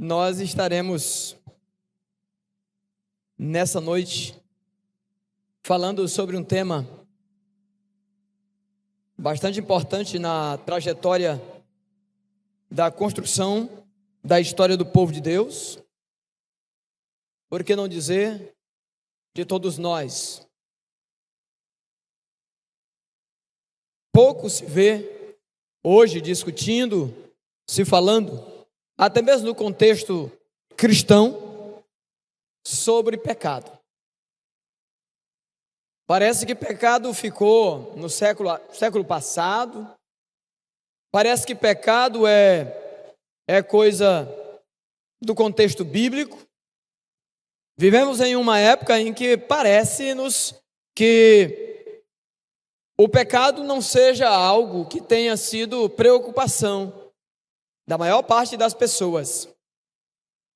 Nós estaremos nessa noite falando sobre um tema bastante importante na trajetória da construção da história do povo de Deus, por que não dizer de todos nós. Pouco se vê hoje discutindo, se falando, até mesmo no contexto cristão, sobre pecado. Parece que pecado ficou no século passado, parece que pecado é coisa do contexto bíblico. Vivemos em uma época em que parece-nos que o pecado não seja algo que tenha sido preocupação da maior parte das pessoas.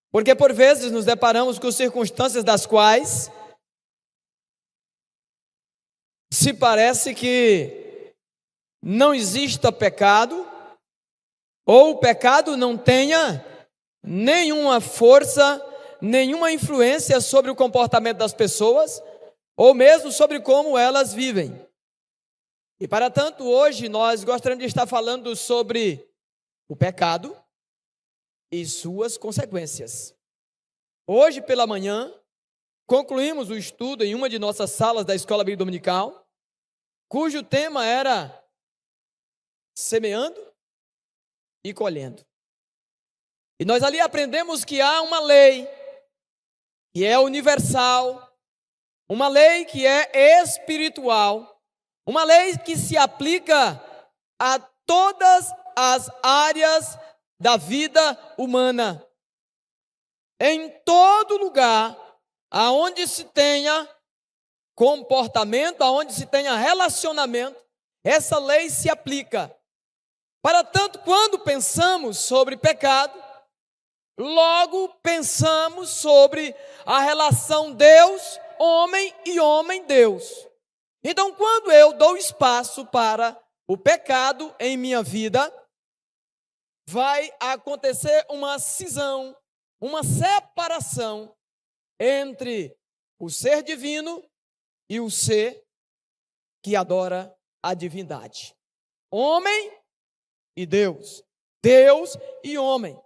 Porque por vezes nos deparamos com circunstâncias das quais se parece que não exista pecado, ou o pecado não tenha nenhuma força, nenhuma influência sobre o comportamento das pessoas, ou mesmo sobre como elas vivem. E para tanto, hoje nós gostaríamos de estar falando sobre o pecado e suas consequências. Hoje pela manhã, concluímos o estudo em uma de nossas salas da Escola Bíblica Dominical, cujo tema era semeando e colhendo. E nós ali aprendemos que há uma lei que é universal, uma lei que é espiritual, uma lei que se aplica a todas as áreas da vida humana. Em todo lugar aonde se tenha comportamento, aonde se tenha relacionamento, essa lei se aplica. Para tanto, quando pensamos sobre pecado, logo pensamos sobre a relação Deus-homem e homem-Deus. Então, quando eu dou espaço para o pecado em minha vida, vai acontecer uma cisão, uma separação entre o ser divino e o ser que adora a divindade. Homem e Deus, Deus e homem.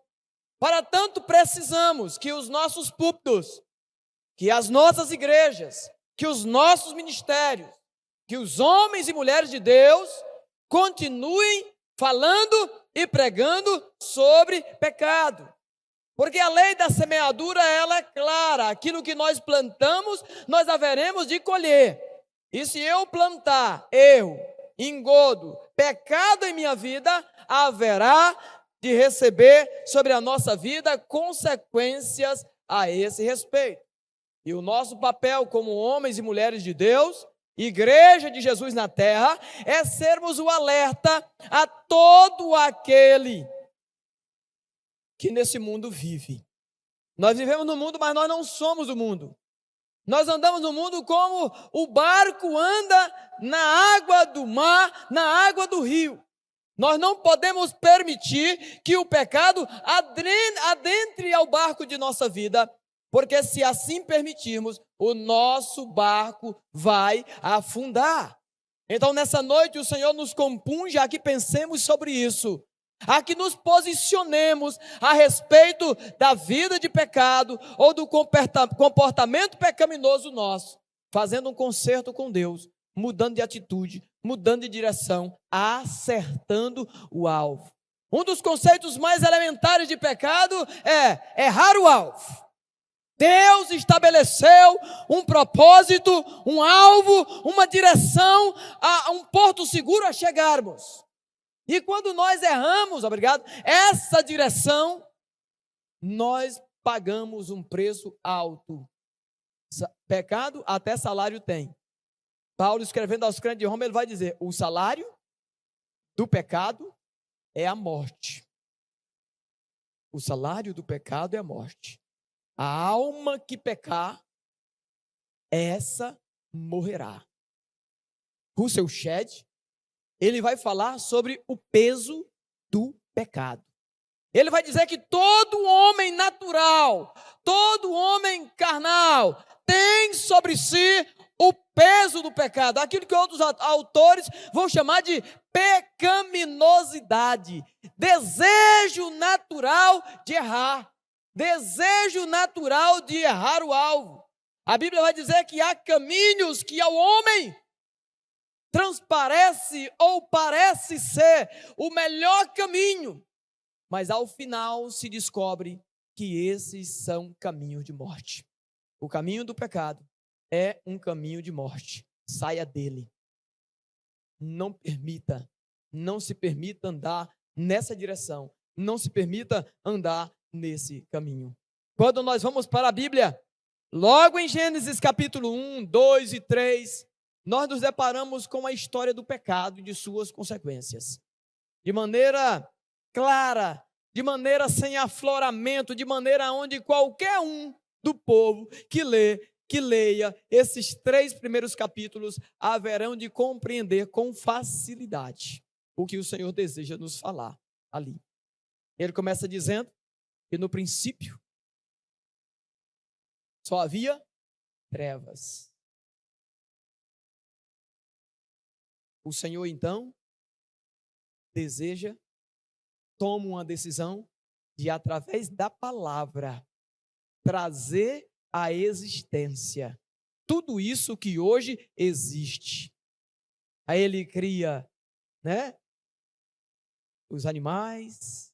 Para tanto, precisamos que os nossos púlpitos, que as nossas igrejas, que os nossos ministérios, que os homens e mulheres de Deus continuem falando e pregando sobre pecado. Porque a lei da semeadura, ela é clara. Aquilo que nós plantamos, nós haveremos de colher. E se eu plantar erro, engodo, pecado em minha vida, haverá de receber sobre a nossa vida consequências a esse respeito. E o nosso papel como homens e mulheres de Deus, Igreja de Jesus na terra, é sermos o alerta a todo aquele que nesse mundo vive. Nós vivemos no mundo, mas nós não somos do mundo. Nós andamos no mundo como o barco anda na água do mar, na água do rio. Nós não podemos permitir que o pecado adentre ao barco de nossa vida, porque se assim permitirmos, o nosso barco vai afundar. Então nessa noite o Senhor nos compunge a que pensemos sobre isso, a que nos posicionemos a respeito da vida de pecado ou do comportamento pecaminoso nosso, fazendo um concerto com Deus, mudando de atitude, mudando de direção, acertando o alvo. Um dos conceitos mais elementares de pecado é errar o alvo. Deus estabeleceu um propósito, um alvo, uma direção, a um porto seguro a chegarmos. E quando nós erramos, essa direção, nós pagamos um preço alto. Pecado até salário tem. Paulo, escrevendo aos crentes de Roma, ele vai dizer: o salário do pecado é a morte. O salário do pecado é a morte. A alma que pecar, essa morrerá. Russell Shedd, ele vai falar sobre o peso do pecado. Ele vai dizer que todo homem natural, todo homem carnal, tem sobre si o peso do pecado, aquilo que outros autores vão chamar de pecaminosidade, desejo natural de errar, desejo natural de errar o alvo. A Bíblia vai dizer que há caminhos que ao homem transparece ou parece ser o melhor caminho, mas ao final se descobre que esses são caminhos de morte. O caminho do pecado é um caminho de morte. Saia dele. Não permita, não se permita andar nessa direção. Não se permita andar nesse caminho. Quando nós vamos para a Bíblia, logo em Gênesis capítulo 1, 2 e 3, nós nos deparamos com a história do pecado e de suas consequências. De maneira clara, de maneira sem afloramento, de maneira onde qualquer um do povo que leia esses 3 primeiros capítulos haverão de compreender com facilidade o que o Senhor deseja nos falar ali. Ele começa dizendo que no princípio só havia trevas. O Senhor então toma uma decisão de, através da palavra, trazer à existência tudo isso que hoje existe. Aí ele cria, os animais,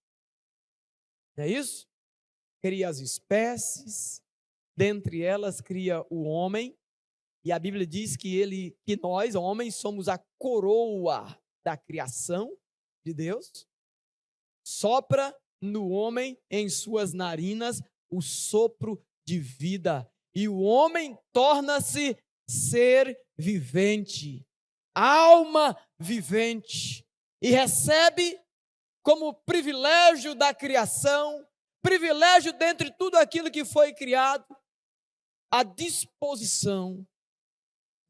não é isso? Cria as espécies, dentre elas cria o homem, e a Bíblia diz que nós, homens, somos a coroa da criação de Deus. Sopra no homem, em suas narinas, o sopro de vida, e o homem torna-se ser vivente, alma vivente, e recebe como privilégio da criação, privilégio dentre tudo aquilo que foi criado, a disposição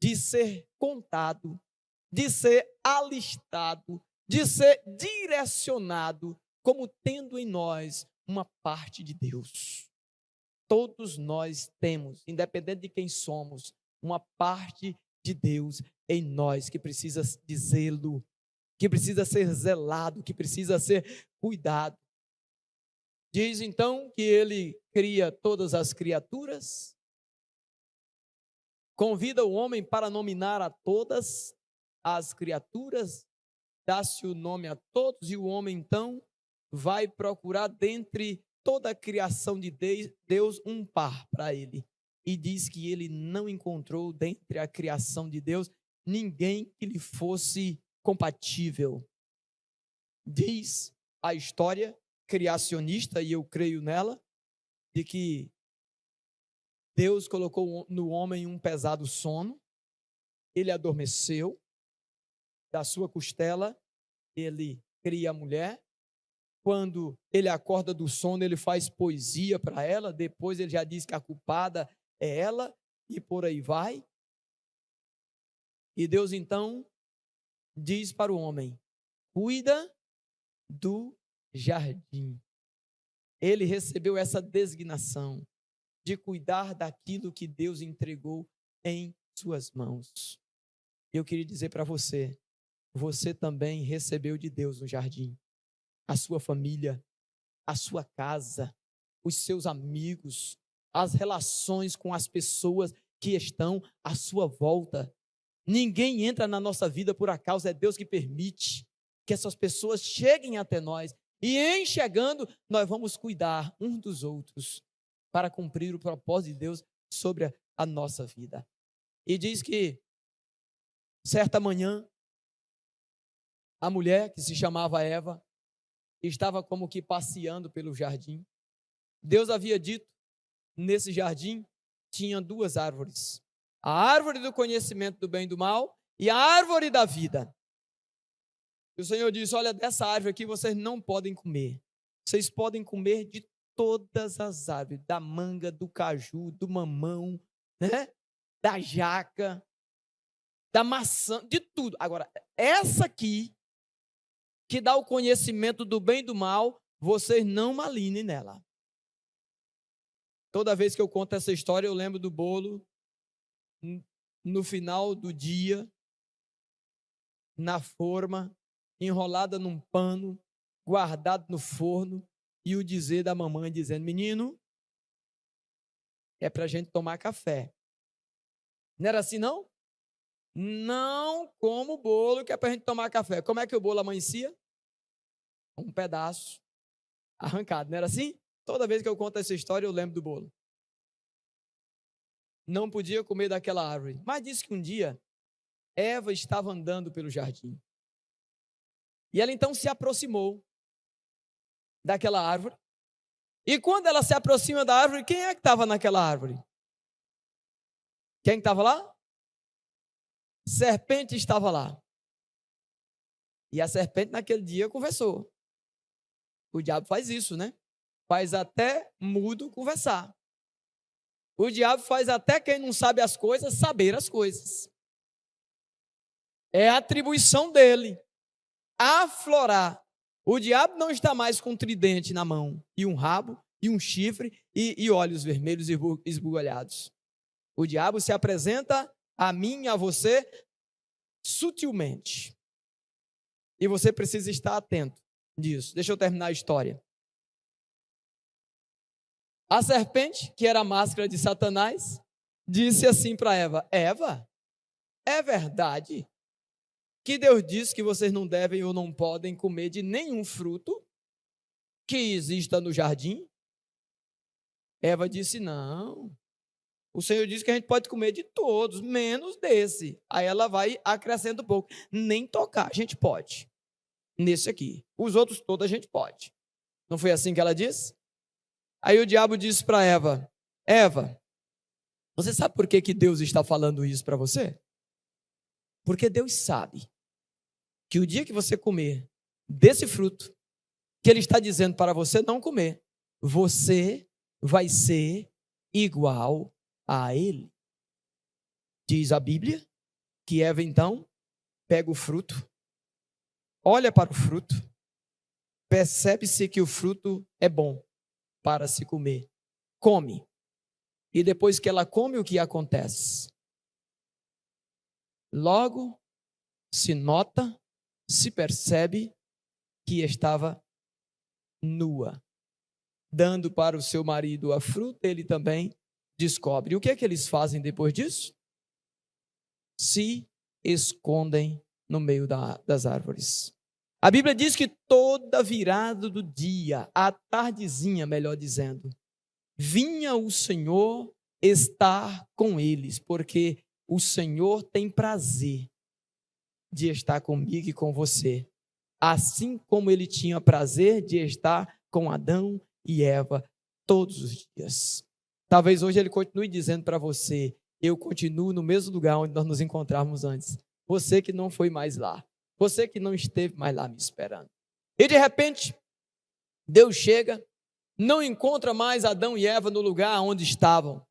de ser contado, de ser alistado, de ser direcionado, como tendo em nós uma parte de Deus. Todos nós temos, independente de quem somos, uma parte de Deus em nós que precisa de zelo, que precisa ser zelado, que precisa ser cuidado. Diz então que ele cria todas as criaturas, convida o homem para nominar a todas as criaturas, dá-se o nome a todos, e o homem então vai procurar dentre toda a criação de Deus um par para ele. E diz que ele não encontrou dentre a criação de Deus ninguém que lhe fosse compatível. Diz a história criacionista, e eu creio nela, de que Deus colocou no homem um pesado sono, ele adormeceu, da sua costela ele cria a mulher. Quando ele acorda do sono, ele faz poesia para ela, depois ele já diz que a culpada é ela, e por aí vai. E Deus então diz para o homem: cuida do jardim. Ele recebeu essa designação de cuidar daquilo que Deus entregou em suas mãos. Eu queria dizer para você, você também recebeu de Deus um jardim. A sua família, a sua casa, os seus amigos, as relações com as pessoas que estão à sua volta. Ninguém entra na nossa vida por acaso, é Deus que permite que essas pessoas cheguem até nós. E em chegando, nós vamos cuidar uns dos outros para cumprir o propósito de Deus sobre a nossa vida. E diz que, certa manhã, a mulher, que se chamava Eva, estava como que passeando pelo jardim. Deus havia dito, nesse jardim tinha 2 árvores: a árvore do conhecimento do bem e do mal e a árvore da vida. E o Senhor disse: olha, dessa árvore aqui vocês não podem comer. Vocês podem comer de todas as árvores, da manga, do caju, do mamão, da jaca, da maçã, de tudo. Agora, essa aqui, que dá o conhecimento do bem e do mal, vocês não malinem nela. Toda vez que eu conto essa história, eu lembro do bolo no final do dia, na forma, enrolada num pano, guardado no forno, e o dizer da mamãe dizendo: menino, é para a gente tomar café. Não era assim, não? Não como o bolo que é para a gente tomar café. Como é que o bolo amanhecia? Um pedaço arrancado, não era assim? Toda vez que eu conto essa história, eu lembro do bolo. Não podia comer daquela árvore. Mas disse que um dia, Eva estava andando pelo jardim. E ela então se aproximou daquela árvore. E quando ela se aproxima da árvore, quem é que estava naquela árvore? Quem estava lá? Serpente estava lá. E a serpente naquele dia conversou. O diabo faz isso, né? Faz até mudo conversar. O diabo faz até quem não sabe as coisas saber as coisas. É a atribuição dele aflorar. O diabo não está mais com um tridente na mão, e um rabo, e um chifre, e olhos vermelhos esbugalhados. O diabo se apresenta a mim e a você sutilmente. E você precisa estar atento disso. Deixa eu terminar a história. A serpente, que era a máscara de Satanás, disse assim para Eva: Eva, é verdade que Deus disse que vocês não devem ou não podem comer de nenhum fruto que exista no jardim? Eva disse: não. O Senhor disse que a gente pode comer de todos, menos desse. Aí ela vai acrescenta um pouco. Nem tocar, a gente pode. Nesse aqui. Os outros todos a gente pode. Não foi assim que ela disse? Aí o diabo disse para Eva: Eva, você sabe por que Deus está falando isso para você? Porque Deus sabe que o dia que você comer desse fruto, que Ele está dizendo para você não comer, você vai ser igual a Ele. Diz a Bíblia que Eva então pega o fruto, olha para o fruto, percebe-se que o fruto é bom para se comer, come. E depois que ela come, o que acontece? Logo se nota, se percebe que estava nua. Dando para o seu marido a fruta, ele também descobre. O que é que eles fazem depois disso? Se escondem no meio das árvores. A Bíblia diz que toda virada do dia, à tardezinha, melhor dizendo, vinha o Senhor estar com eles, porque o Senhor tem prazer de estar comigo e com você, assim como Ele tinha prazer de estar com Adão e Eva todos os dias. Talvez hoje Ele continue dizendo para você: eu continuo no mesmo lugar onde nós nos encontrávamos antes. Você que não foi mais lá, você que não esteve mais lá me esperando. E de repente, Deus chega, não encontra mais Adão e Eva no lugar onde estavam.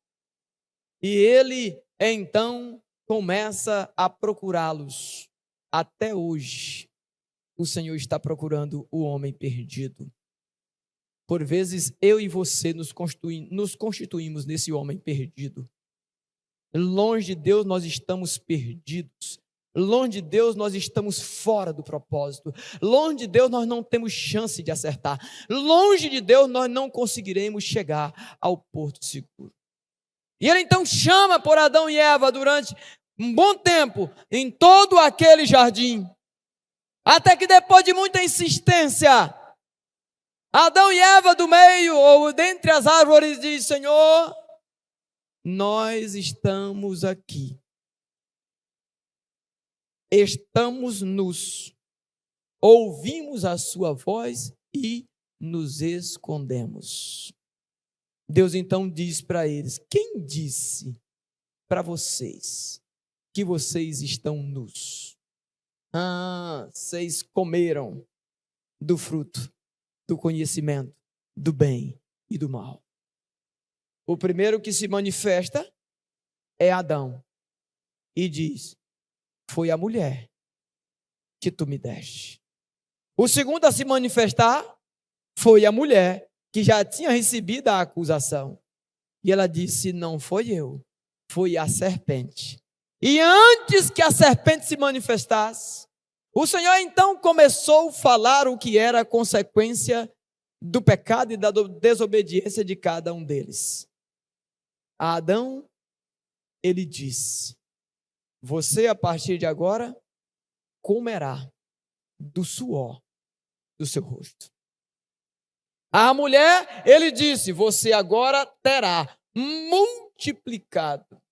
E Ele então começa a procurá-los. Até hoje, o Senhor está procurando o homem perdido. Por vezes, eu e você nos constituímos nesse homem perdido. Longe de Deus, nós estamos perdidos. Longe de Deus, nós estamos fora do propósito. Longe de Deus, nós não temos chance de acertar. Longe de Deus, nós não conseguiremos chegar ao porto seguro. E Ele então chama por Adão e Eva durante um bom tempo, em todo aquele jardim, até que depois de muita insistência, Adão e Eva do meio, ou dentre as árvores, diz: Senhor, nós estamos aqui, estamos nus, ouvimos a sua voz e nos escondemos. Deus então diz para eles: quem disse para vocês que vocês estão nus? Vocês comeram do fruto do conhecimento do bem e do mal. O primeiro que se manifesta é Adão e diz: foi a mulher que tu me deste. O segundo a se manifestar foi a mulher que já tinha recebido a acusação. E ela disse: não foi eu, foi a serpente. E antes que a serpente se manifestasse, o Senhor então começou a falar o que era a consequência do pecado e da desobediência de cada um deles. A Adão, ele disse: você a partir de agora comerá do suor do seu rosto. A mulher, ele disse: você agora terá multiplicado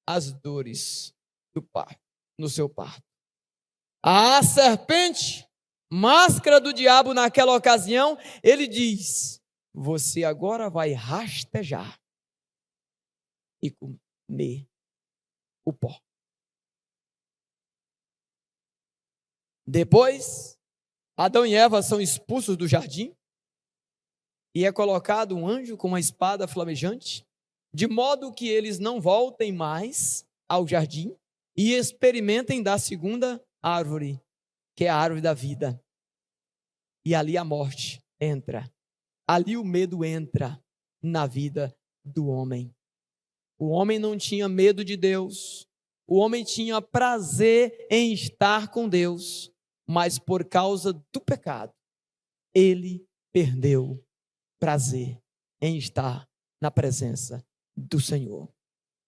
as dores do parto, no seu parto. A serpente, máscara do diabo naquela ocasião, ele diz: você agora vai rastejar e comer o pó. Depois, Adão e Eva são expulsos do jardim e é colocado um anjo com uma espada flamejante, de modo que eles não voltem mais ao jardim e experimentem da segunda árvore, que é a árvore da vida. E ali a morte entra, ali o medo entra na vida do homem. O homem não tinha medo de Deus, o homem tinha prazer em estar com Deus, mas por causa do pecado, ele perdeu prazer em estar na presença do Senhor.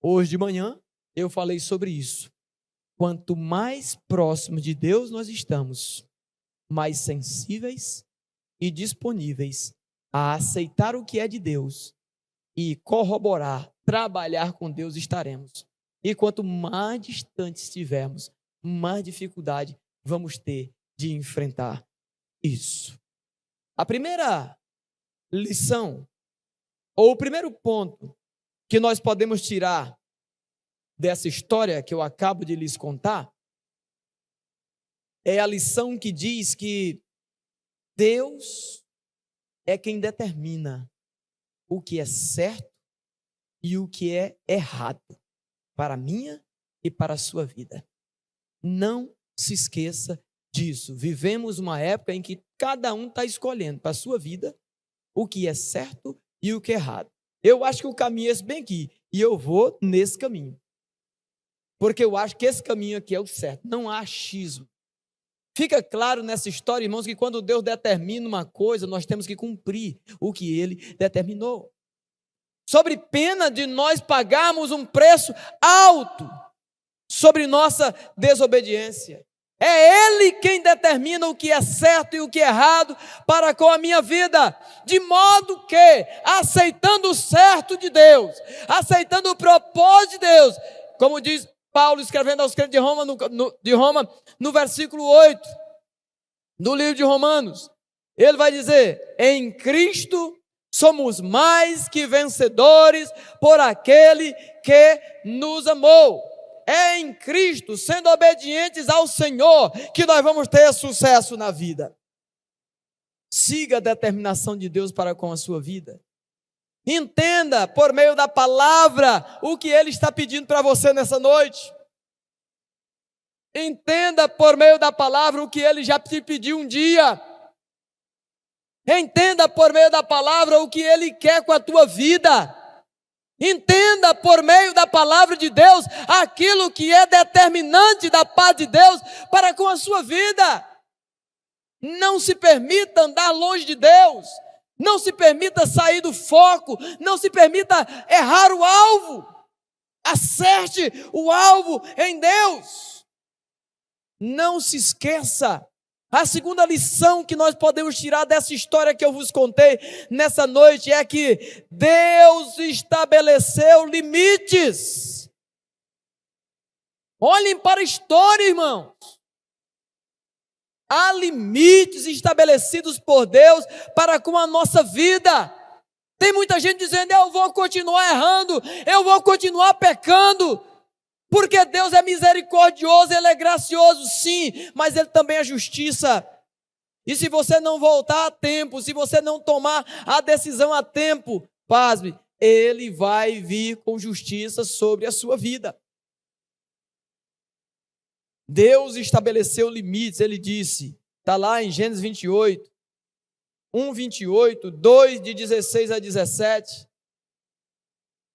Hoje de manhã eu falei sobre isso. Quanto mais próximo de Deus nós estamos, mais sensíveis e disponíveis a aceitar o que é de Deus e corroborar, trabalhar com Deus estaremos. E quanto mais distante estivermos, mais dificuldade vamos ter de enfrentar isso. A primeira lição, ou o primeiro ponto que nós podemos tirar dessa história que eu acabo de lhes contar, é a lição que diz que Deus é quem determina o que é certo e o que é errado para a minha e para a sua vida. Não se esqueça disso. Vivemos uma época em que cada um está escolhendo para a sua vida o que é certo e o que é errado. Eu acho que o caminho é esse bem aqui, e eu vou nesse caminho. Porque eu acho que esse caminho aqui é o certo, não há achismo. Fica claro nessa história, irmãos, que quando Deus determina uma coisa, nós temos que cumprir o que Ele determinou. Sobre pena de nós pagarmos um preço alto sobre nossa desobediência. É Ele quem determina o que é certo e o que é errado para com a minha vida. De modo que, aceitando o certo de Deus, aceitando o propósito de Deus, como diz Paulo escrevendo aos crentes de Roma, no versículo 8, do livro de Romanos, ele vai dizer: em Cristo somos mais que vencedores por aquele que nos amou. É em Cristo, sendo obedientes ao Senhor, que nós vamos ter sucesso na vida. Siga a determinação de Deus para com a sua vida. Entenda por meio da palavra o que Ele está pedindo para você nessa noite. Entenda por meio da palavra o que Ele já te pediu um dia. Entenda por meio da palavra o que Ele quer com a tua vida. Entenda por meio da palavra de Deus aquilo que é determinante da paz de Deus para com a sua vida. Não se permita andar longe de Deus. Não se permita sair do foco. Não se permita errar o alvo. Acerte o alvo em Deus. Não se esqueça. A segunda lição que nós podemos tirar dessa história que eu vos contei nessa noite é que Deus estabeleceu limites. Olhem para a história, irmãos. Há limites estabelecidos por Deus para com a nossa vida. Tem muita gente dizendo: eu vou continuar errando, eu vou continuar pecando. Porque Deus é misericordioso, Ele é gracioso, sim, mas Ele também é justiça. E se você não voltar a tempo, se você não tomar a decisão a tempo, pasme, Ele vai vir com justiça sobre a sua vida. Deus estabeleceu limites, Ele disse, está lá em Gênesis 28, 1:28, 2 de 16 a 17.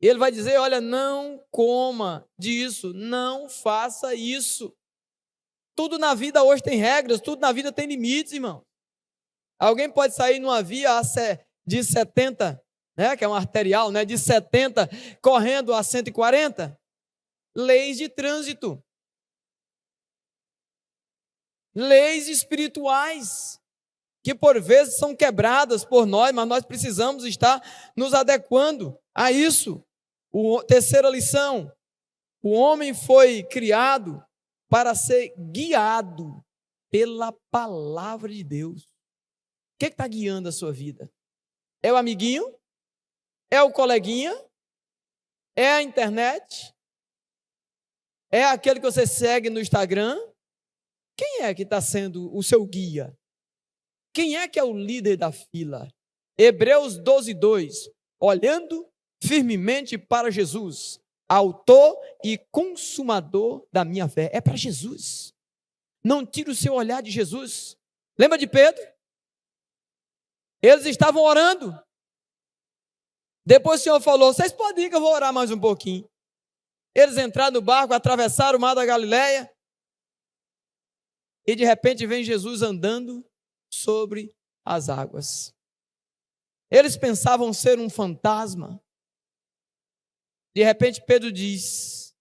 Ele vai dizer, olha, não coma disso, não faça isso. Tudo na vida hoje tem regras, tudo na vida tem limites, irmão. Alguém pode sair numa via de 70, né, que é uma arterial, né, de 70, correndo a 140. Leis de trânsito. Leis espirituais, que por vezes são quebradas por nós, mas nós precisamos estar nos adequando a isso. Terceira lição, o homem foi criado para ser guiado pela palavra de Deus. O que está guiando a sua vida? É o amiguinho? É o coleguinha? É a internet? É aquele que você segue no Instagram? Quem é que está sendo o seu guia? Quem é que é o líder da fila? Hebreus 12:2, olhando firmemente para Jesus, autor e consumador da minha fé. É para Jesus. Não tire o seu olhar de Jesus. Lembra de Pedro? Eles estavam orando. Depois o Senhor falou, vocês podem ir que eu vou orar mais um pouquinho. Eles entraram no barco, atravessaram o mar da Galileia, e de repente vem Jesus andando sobre as águas. Eles pensavam ser um fantasma. De repente Pedro diz,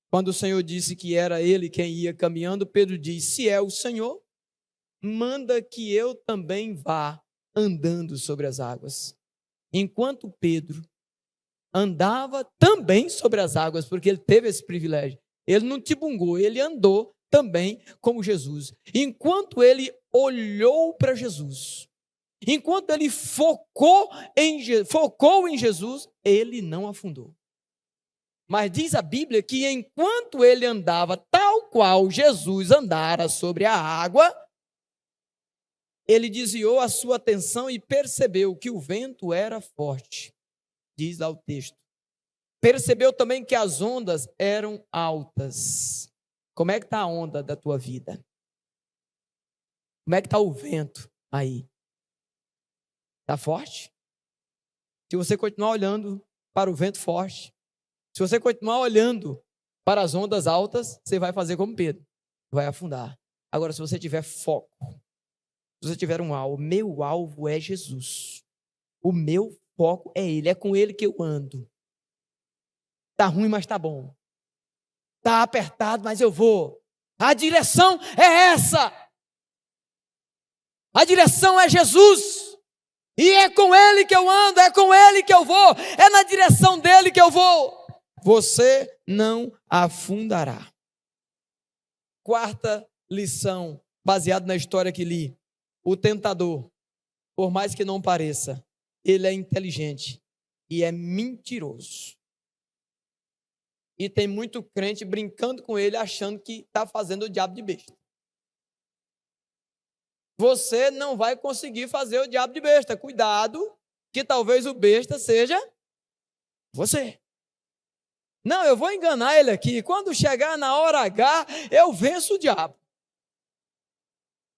quando o Senhor disse que era ele quem ia caminhando, Pedro diz, se é o Senhor, manda que eu também vá andando sobre as águas. Enquanto Pedro andava também sobre as águas, porque ele teve esse privilégio. Ele não tibungou, ele andou também como Jesus. Enquanto ele olhou para Jesus, enquanto ele focou em Jesus, ele não afundou. Mas diz a Bíblia que enquanto ele andava tal qual Jesus andara sobre a água, ele desviou a sua atenção e percebeu que o vento era forte. Diz lá o texto. Percebeu também que as ondas eram altas. Como é que está a onda da tua vida? Como é que está o vento aí? Está forte? Se você continuar olhando para o vento forte, se você continuar olhando para as ondas altas, você vai fazer como Pedro, vai afundar. Agora, se você tiver foco, se você tiver um alvo, meu alvo é Jesus. O meu foco é Ele, é com Ele que eu ando. Está ruim, mas está bom. Está apertado, mas eu vou. A direção é essa. A direção é Jesus. E é com Ele que eu ando, é com Ele que eu vou, é na direção dEle que eu vou. Você não afundará. Quarta lição, baseado na história que li. O tentador, por mais que não pareça, ele é inteligente e é mentiroso. E tem muito crente brincando com ele, achando que está fazendo o diabo de besta. Você não vai conseguir fazer o diabo de besta. Cuidado, que talvez o besta seja você. Não, eu vou enganar ele aqui. Quando chegar na hora H, eu venço o diabo.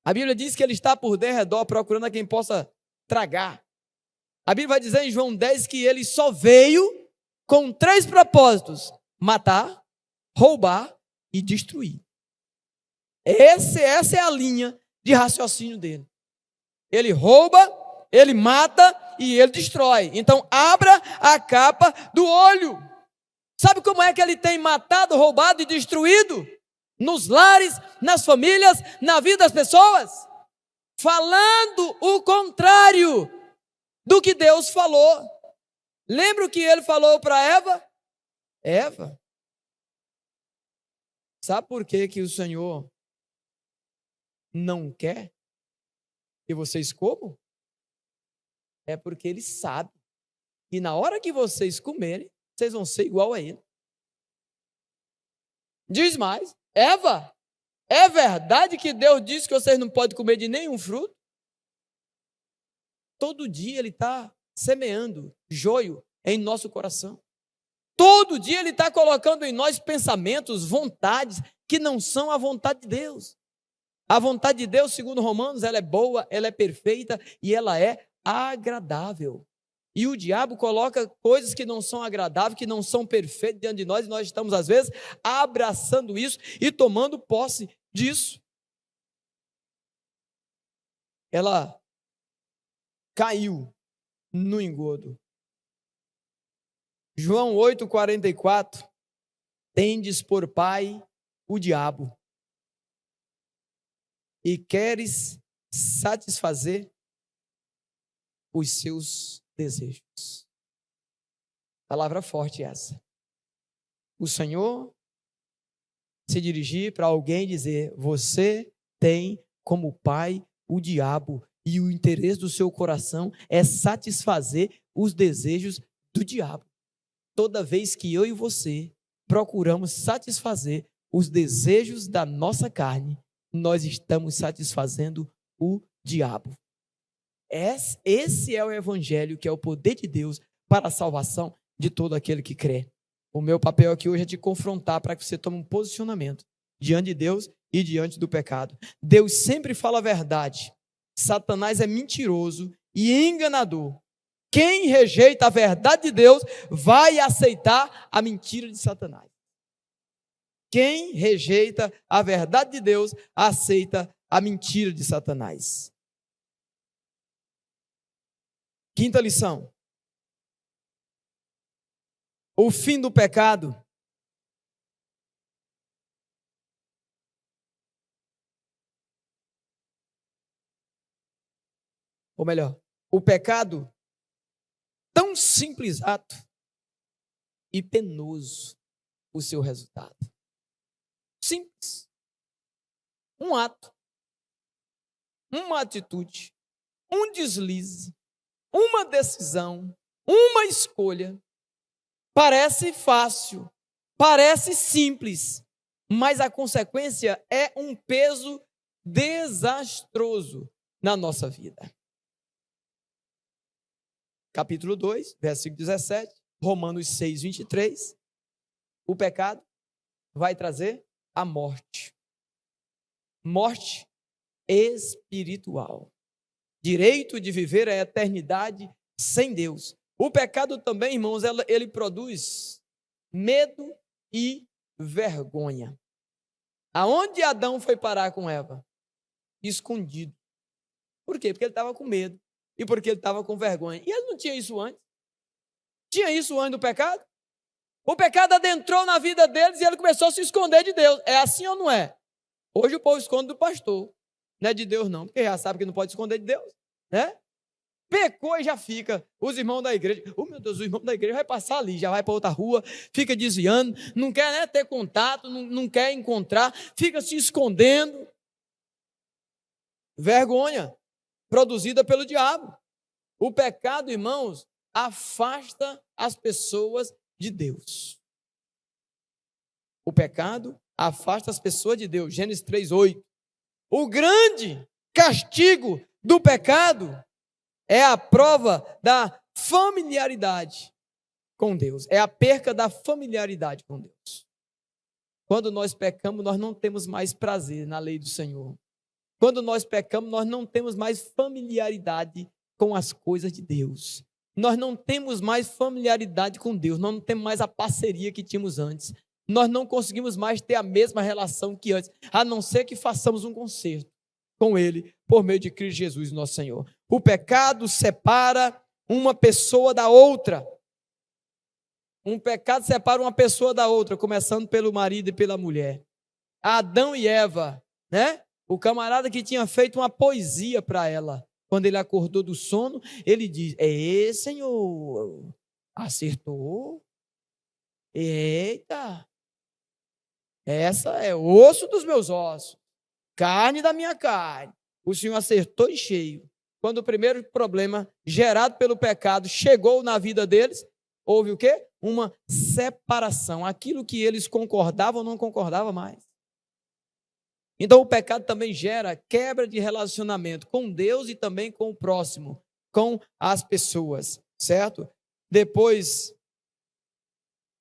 A Bíblia diz que ele está por derredor procurando a quem possa tragar. A Bíblia vai dizer em João 10 que ele só veio com 3 propósitos: matar, roubar e destruir. Essa é a linha de raciocínio dele. Ele rouba, ele mata e ele destrói. Então abra a capa do olho. Sabe como é que ele tem matado, roubado e destruído? Nos lares, nas famílias, na vida das pessoas? Falando o contrário do que Deus falou. Lembra o que ele falou para Eva? Eva, sabe por que o Senhor não quer que vocês comam? É porque Ele sabe. E na hora que vocês comerem, vocês vão ser igual a Ele. Diz mais, Eva, é verdade que Deus disse que vocês não podem comer de nenhum fruto? Todo dia Ele está semeando joio em nosso coração. Todo dia Ele está colocando em nós pensamentos, vontades que não são a vontade de Deus. A vontade de Deus, segundo Romanos, ela é boa, ela é perfeita e ela é agradável. E o diabo coloca coisas que não são agradáveis, que não são perfeitas diante de nós, e nós estamos, às vezes, abraçando isso e tomando posse disso. Ela caiu no engodo. João 8,44, tendes por pai o diabo, e queres satisfazer os seus desejos. Palavra forte essa. O Senhor se dirigir para alguém e dizer: você tem como pai o diabo, e o interesse do seu coração é satisfazer os desejos do diabo. Toda vez que eu e você procuramos satisfazer os desejos da nossa carne, nós estamos satisfazendo o diabo. Esse é o evangelho, que é o poder de Deus para a salvação de todo aquele que crê. O meu papel aqui hoje é te confrontar para que você tome um posicionamento diante de Deus e diante do pecado. Deus sempre fala a verdade. Satanás é mentiroso e enganador. Quem rejeita a verdade de Deus vai aceitar a mentira de Satanás. Quem rejeita a verdade de Deus aceita a mentira de Satanás. Quinta lição. O fim do pecado ou melhor, o pecado, tão simples ato e penoso o seu resultado. Simples. Um ato, uma atitude, um deslize, uma decisão, uma escolha. Parece fácil, parece simples, mas a consequência é um peso desastroso na nossa vida. Capítulo 2, versículo 17, Romanos 6, 23. O pecado vai trazer a morte. Morte espiritual. Direito de viver a eternidade sem Deus. O pecado também, irmãos, ele produz medo e vergonha. Aonde Adão foi parar com Eva? Escondido. Por quê? Porque ele estava com medo. E porque ele estava com vergonha. E ele não tinha isso antes. Tinha isso antes do pecado? O pecado adentrou na vida deles e ele começou a se esconder de Deus. É assim ou não é? Hoje o povo esconde do pastor. Não é de Deus não, porque já sabe que não pode esconder de Deus, né? Pecou e já fica. Os irmãos da igreja, oh meu Deus, o irmão da igreja vai passar ali, já vai para outra rua, fica desviando, não quer, né, ter contato, não quer encontrar, fica se escondendo. Vergonha produzida pelo diabo. O pecado, irmãos, afasta as pessoas de Deus. O pecado afasta as pessoas de Deus. Gênesis 3:8. O grande castigo do pecado é a prova da familiaridade com Deus. É a perca da familiaridade com Deus. Quando nós pecamos, nós não temos mais prazer na lei do Senhor. Quando nós pecamos, nós não temos mais familiaridade com as coisas de Deus. Nós não temos mais familiaridade com Deus. Nós não temos mais a parceria que tínhamos antes. Nós não conseguimos mais ter a mesma relação que antes, a não ser que façamos um concerto com Ele, por meio de Cristo Jesus, nosso Senhor. O pecado separa uma pessoa da outra. Um pecado separa uma pessoa da outra, começando pelo marido e pela mulher. Adão e Eva, né? O camarada que tinha feito uma poesia para ela, quando ele acordou do sono, ele diz: Senhor, acertou? Eita, essa é osso dos meus ossos, carne da minha carne. O Senhor acertou em cheio. Quando o primeiro problema gerado pelo pecado chegou na vida deles, houve o quê? Uma separação. Aquilo que eles concordavam, não concordava mais. Então o pecado também gera quebra de relacionamento com Deus e também com o próximo, com as pessoas, certo? Depois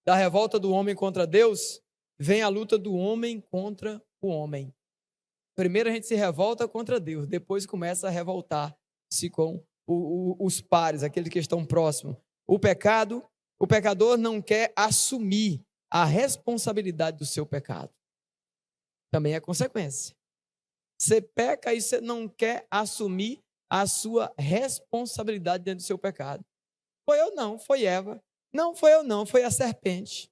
da revolta do homem contra Deus, vem a luta do homem contra o homem. Primeiro a gente se revolta contra Deus, depois começa a revoltar-se com os pares, aqueles que estão próximos. O pecador não quer assumir a responsabilidade do seu pecado. Também é consequência. Você peca e você não quer assumir a sua responsabilidade dentro do seu pecado. Foi eu não, foi Eva. Não, foi eu não, foi a serpente.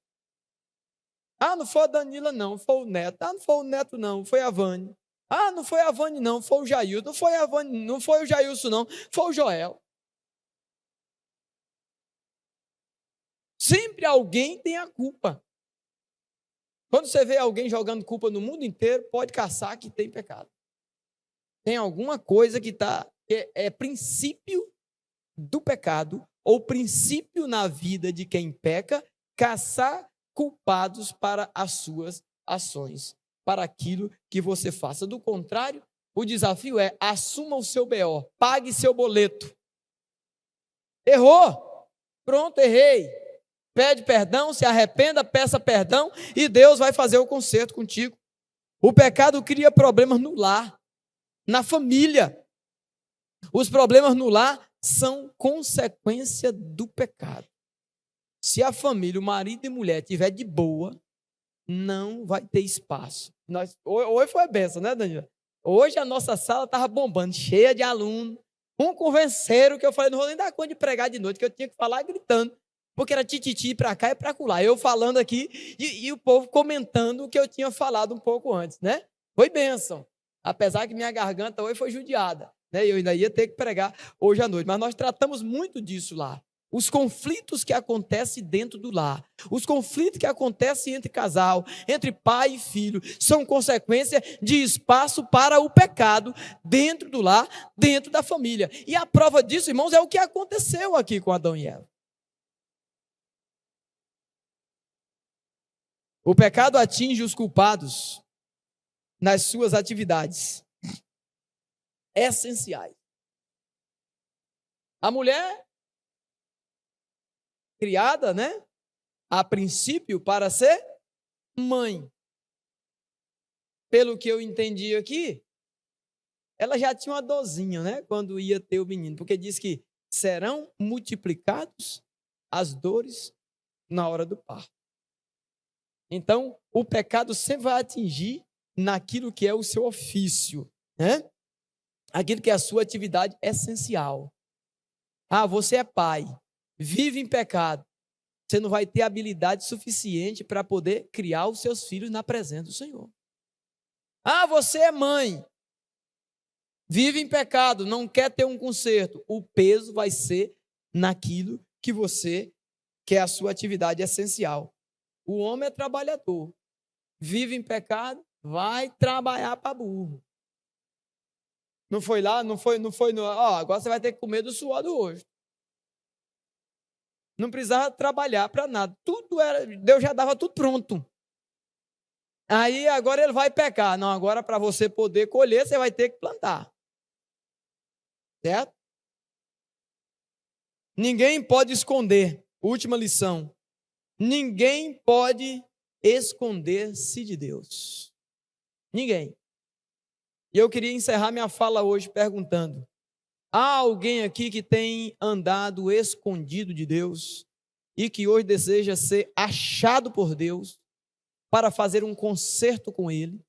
Ah, não foi a Danila não, foi o Neto. Ah, não foi o Neto não, foi a Vânia. Ah, não foi a Vânia não, foi o Jailson. Não foi a Vânia, não foi o Jailson não, foi o Joel. Sempre alguém tem a culpa. Quando você vê alguém jogando culpa no mundo inteiro, pode caçar que tem pecado. Tem alguma coisa que é princípio do pecado, ou princípio na vida de quem peca, caçar culpados para as suas ações, para aquilo que você faça. Do contrário, o desafio é: assuma o seu BO, pague seu boleto. Errou? Pronto, errei. Pede perdão, se arrependa, peça perdão e Deus vai fazer o conserto contigo. O pecado cria problemas no lar, na família. Os problemas no lar são consequência do pecado. Se a família, o marido e mulher estiver de boa, não vai ter espaço. Hoje foi a benção, né, Daniela? Hoje a nossa sala estava bombando, cheia de alunos. Um convenceram que eu falei, não vou nem dar conta de pregar de noite, que eu tinha que falar gritando, porque era tititi para cá e para lá. Eu falando aqui e o povo comentando o que eu tinha falado um pouco antes, né? Foi bênção. Apesar que minha garganta hoje foi judiada, né? Eu ainda ia ter que pregar hoje à noite. Mas nós tratamos muito disso lá. Os conflitos que acontecem dentro do lar, os conflitos que acontecem entre casal, entre pai e filho, são consequência de espaço para o pecado dentro do lar, dentro da família. E a prova disso, irmãos, é o que aconteceu aqui com Adão e Eva. O pecado atinge os culpados nas suas atividades essenciais. A mulher criada, né, a princípio para ser mãe. Pelo que eu entendi aqui, ela já tinha uma dorzinha, né, quando ia ter o menino, porque diz que serão multiplicados as dores na hora do parto. Então, o pecado sempre vai atingir naquilo que é o seu ofício, né? Aquilo que é a sua atividade essencial. Ah, você é pai, vive em pecado. Você não vai ter habilidade suficiente para poder criar os seus filhos na presença do Senhor. Ah, você é mãe, vive em pecado, não quer ter um conserto. O peso vai ser naquilo que você quer, a sua atividade essencial. O homem é trabalhador, vive em pecado, vai trabalhar para burro. Não foi lá, não foi, agora você vai ter que comer do suor do rosto. Não precisava trabalhar para nada. Tudo era, Deus já dava tudo pronto. Aí agora ele vai pecar. Não, agora para você poder colher, você vai ter que plantar. Certo? Ninguém pode esconder. Última lição. Ninguém pode esconder-se de Deus. Ninguém. E eu queria encerrar minha fala hoje perguntando: há alguém aqui que tem andado escondido de Deus e que hoje deseja ser achado por Deus para fazer um concerto com Ele?